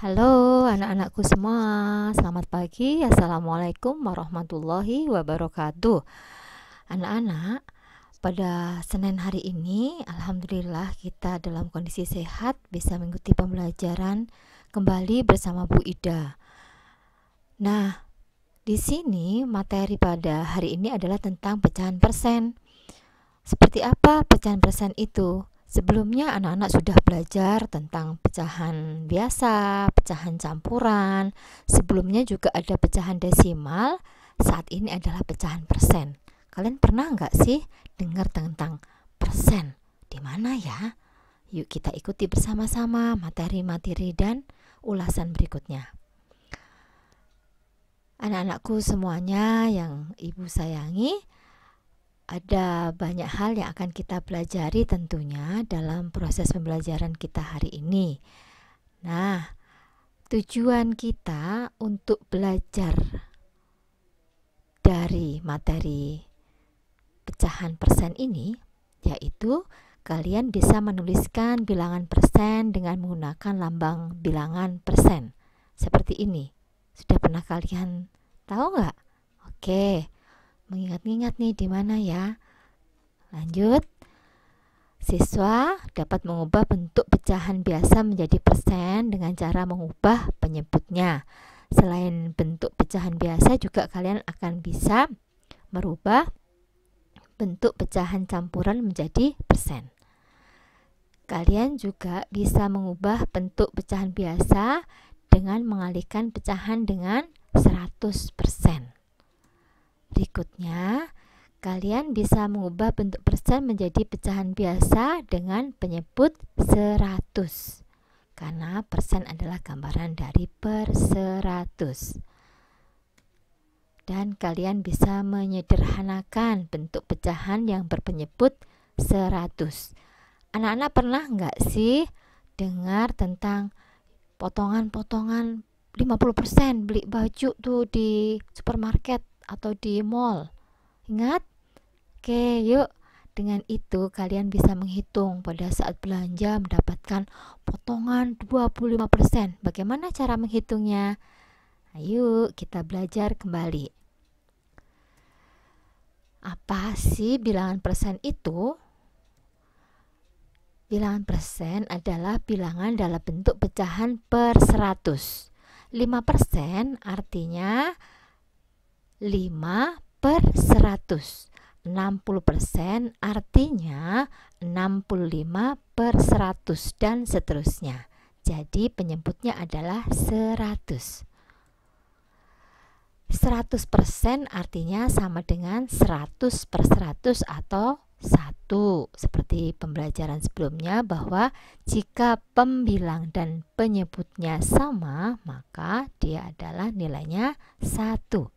Halo anak-anakku semua, selamat pagi. Assalamualaikum warahmatullahi wabarakatuh. Anak-anak, pada Senin hari ini Alhamdulillah kita dalam kondisi sehat, bisa mengikuti pembelajaran kembali bersama Bu Ida. Nah, di sini materi pada hari ini adalah tentang pecahan persen. Seperti apa pecahan persen itu? Sebelumnya anak-anak sudah belajar tentang pecahan biasa, pecahan campuran. Sebelumnya juga ada pecahan desimal. Saat ini adalah pecahan persen. Kalian pernah nggak sih dengar tentang persen? Di mana ya? Yuk kita ikuti bersama-sama materi-materi dan ulasan berikutnya. Anak-anakku semuanya yang Ibu sayangi, ada banyak hal yang akan kita pelajari tentunya dalam proses pembelajaran kita hari ini. Nah, tujuan kita untuk belajar dari materi pecahan persen ini yaitu kalian bisa menuliskan bilangan persen dengan menggunakan lambang bilangan persen. Seperti ini. Sudah pernah kalian tahu nggak? Oke. Mengingat-ingat nih di mana ya? Lanjut. Siswa dapat mengubah bentuk pecahan biasa menjadi persen dengan cara mengubah penyebutnya. Selain bentuk pecahan biasa juga kalian akan bisa merubah bentuk pecahan campuran menjadi persen. Kalian juga bisa mengubah bentuk pecahan biasa dengan mengalihkan pecahan dengan 100%. Berikutnya, kalian bisa mengubah bentuk persen menjadi pecahan biasa dengan penyebut 100. Karena persen adalah gambaran dari per 100. Dan kalian bisa menyederhanakan bentuk pecahan yang berpenyebut 100. Anak-anak pernah nggak sih dengar tentang potongan-potongan 50% beli baju tuh di supermarket atau di mall? Ingat? Oke, yuk. Dengan itu kalian bisa menghitung pada saat belanja mendapatkan potongan 25%. Bagaimana cara menghitungnya? Ayo kita belajar kembali. Apa sih bilangan persen itu? Bilangan persen adalah bilangan dalam bentuk pecahan per 100. 5% artinya 5 per 100. 60% artinya 65 per 100 dan seterusnya. Jadi penyebutnya adalah 100. 100% artinya sama dengan 100 per 100 atau 1. Seperti pembelajaran sebelumnya bahwa jika pembilang dan penyebutnya sama, maka dia adalah nilainya 1.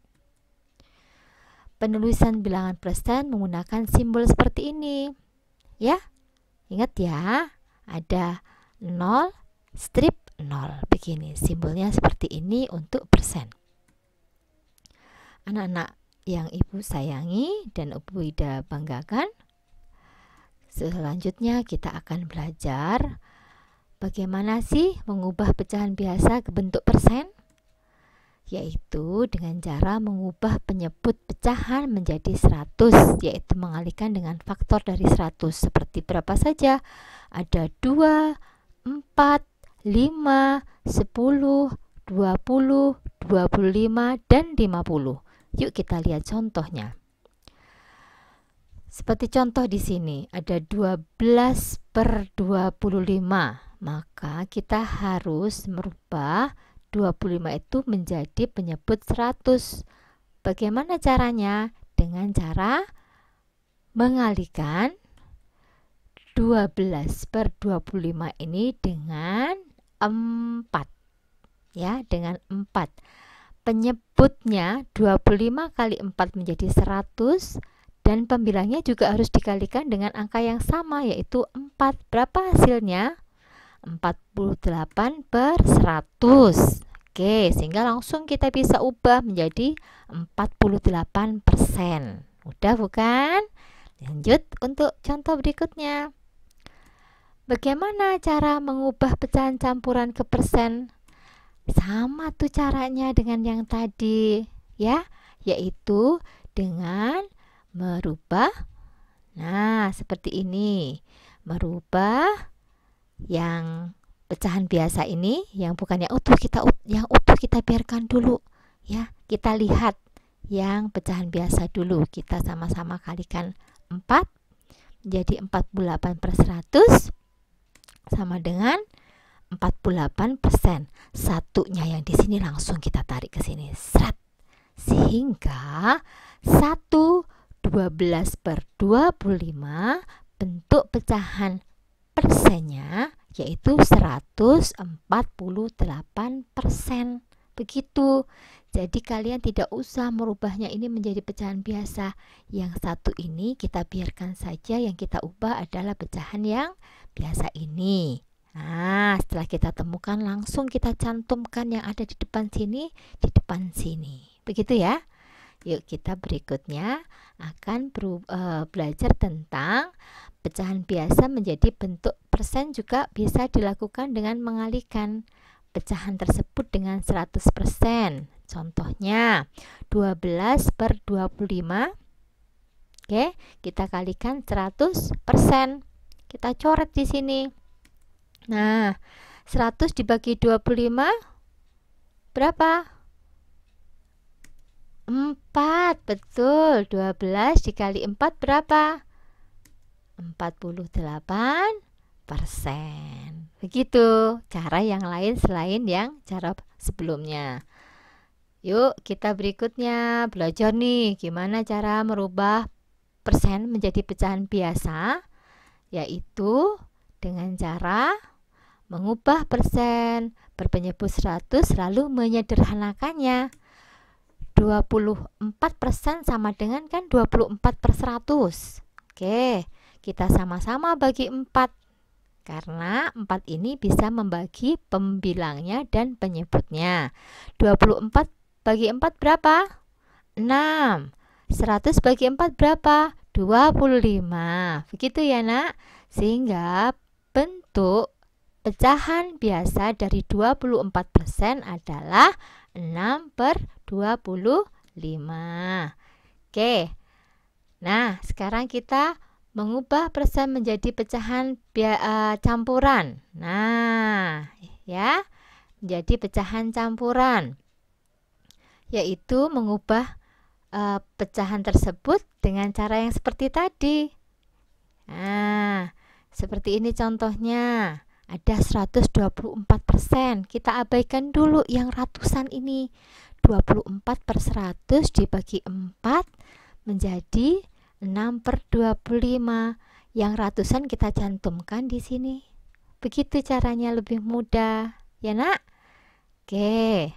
Penulisan bilangan persen menggunakan simbol seperti ini. Ya, ingat ya, ada 0, strip 0. Begini, simbolnya seperti ini untuk persen. Anak-anak yang Ibu sayangi dan Ibu Ida banggakan, selanjutnya kita akan belajar bagaimana sih mengubah pecahan biasa ke bentuk persen, yaitu dengan cara mengubah penyebut pecahan menjadi 100, yaitu mengalihkan dengan faktor dari 100. Seperti berapa saja? Ada 2, 4, 5, 10, 20, 25, dan 50. Yuk kita lihat contohnya. Seperti contoh di sini, ada 12 per 25. Maka kita harus merubah 25 itu menjadi penyebut 100. Bagaimana caranya? Dengan cara mengalihkan 12 per 25 ini dengan 4. Ya, dengan 4. Penyebutnya 25 kali 4 menjadi 100 dan pembilangnya juga harus dikalikan dengan angka yang sama yaitu 4. Berapa hasilnya? 48 per 100. Oke, sehingga langsung kita bisa ubah menjadi 48%. Mudah bukan? Lanjut untuk contoh berikutnya. Bagaimana cara mengubah pecahan campuran ke persen? Sama tuh caranya dengan yang tadi, ya, yaitu dengan merubah. Nah, seperti ini. Merubah yang pecahan biasa ini, yang bukan yang utuh, kita biarkan dulu, ya. Kita lihat yang pecahan biasa dulu. Kita sama-sama kalikan 4 jadi 48/100 sama dengan 48%. Satunya yang di sini langsung kita tarik ke sini. Seret. Sehingga 1/12/25 bentuk pecahan persennya yaitu 148%. Begitu. Jadi kalian tidak usah merubahnya ini menjadi pecahan biasa. Yang satu ini kita biarkan saja, yang kita ubah adalah pecahan yang biasa ini. Nah, setelah kita temukan langsung kita cantumkan yang ada di depan sini, di depan sini. Begitu ya. Yuk kita berikutnya akan belajar tentang pecahan biasa menjadi bentuk persen, juga bisa dilakukan dengan mengalihkan pecahan tersebut dengan 100%. Contohnya 12/25. Oke, kita kalikan 100%. Kita coret di sini. Nah, 100 dibagi 25 berapa? 4, betul. 12 dikali 4 berapa? 48%. Begitu cara yang lain selain yang cara sebelumnya. Yuk kita berikutnya belajar nih gimana cara merubah persen menjadi pecahan biasa, yaitu dengan cara mengubah persen berpenyebut 100 lalu menyederhanakannya. 24% sama dengan kan 24/100. Oke, kita sama-sama bagi 4. Karena 4 ini bisa membagi pembilangnya dan penyebutnya. 24 bagi 4 berapa? 6. 100 bagi 4 berapa? 25. Begitu ya, Nak? Sehingga bentuk pecahan biasa dari 24% adalah 6/25. Oke. Nah, sekarang kita mengubah persen menjadi pecahan campuran. Nah, ya, menjadi pecahan campuran, yaitu mengubah pecahan tersebut dengan cara yang seperti tadi. Nah, seperti ini contohnya. Ada 124%. Kita abaikan dulu yang ratusan ini. 24/100 dibagi 4 menjadi 6/25. Yang ratusan kita cantumkan di sini. Begitu caranya, lebih mudah. Ya, Nak? Oke.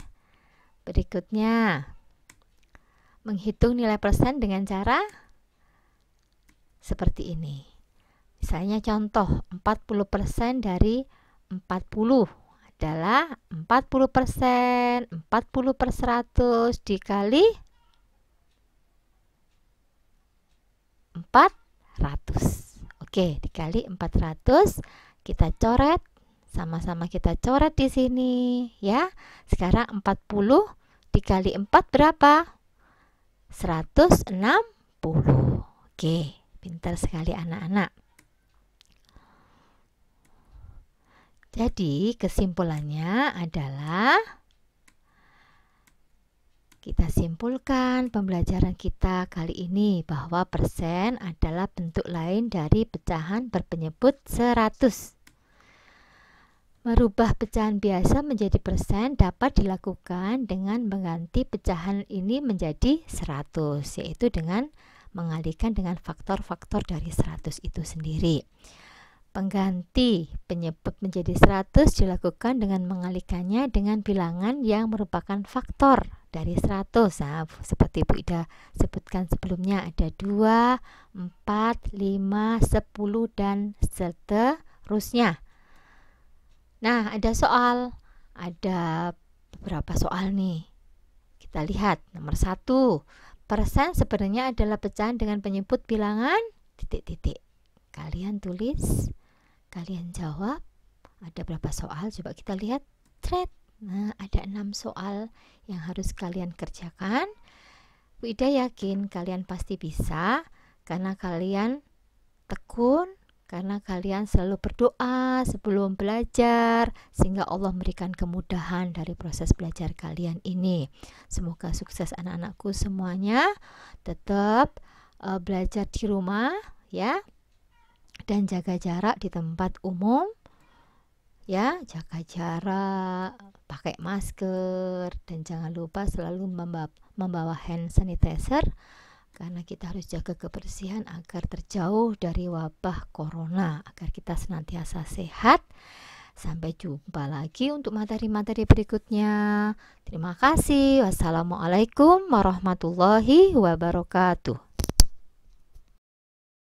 Berikutnya, menghitung nilai persen dengan cara seperti ini. Misalnya contoh 40% dari 40 adalah 40%. 40/100 dikali 400. Oke, dikali 400. Kita coret. Sama-sama kita coret di sini, ya. Sekarang 40 dikali 4 berapa? 160. Oke, pintar sekali anak-anak. Jadi kesimpulannya adalah kita simpulkan pembelajaran kita kali ini bahwa persen adalah bentuk lain dari pecahan berpenyebut 100. Merubah pecahan biasa menjadi persen dapat dilakukan dengan mengganti pecahan ini menjadi 100, yaitu dengan mengalihkan dengan faktor-faktor dari 100 itu sendiri. Pengganti penyebut menjadi 100 dilakukan dengan mengalihkannya dengan bilangan yang merupakan faktor dari 100. Nah, seperti Bu Ida sebutkan sebelumnya, ada 2, 4, 5, 10, dan seterusnya. Nah, ada beberapa soal nih. Kita lihat nomor 1. Persen sebenarnya adalah pecahan dengan penyebut bilangan titik-titik. Kalian tulis, kalian jawab. Ada berapa soal? Coba kita lihat. Thread. Nah, ada 6 soal yang harus kalian kerjakan. Bu Ida yakin kalian pasti bisa karena kalian tekun, karena kalian selalu berdoa sebelum belajar, sehingga Allah memberikan kemudahan dari proses belajar kalian ini. Semoga sukses anak-anakku semuanya. Tetap belajar di rumah ya, dan jaga jarak di tempat umum ya, jaga jarak, pakai masker, dan jangan lupa selalu membawa hand sanitizer karena kita harus jaga kebersihan agar terjauh dari wabah corona, agar kita senantiasa sehat. Sampai jumpa lagi untuk materi-materi berikutnya. Terima kasih. Wassalamualaikum warahmatullahi wabarakatuh.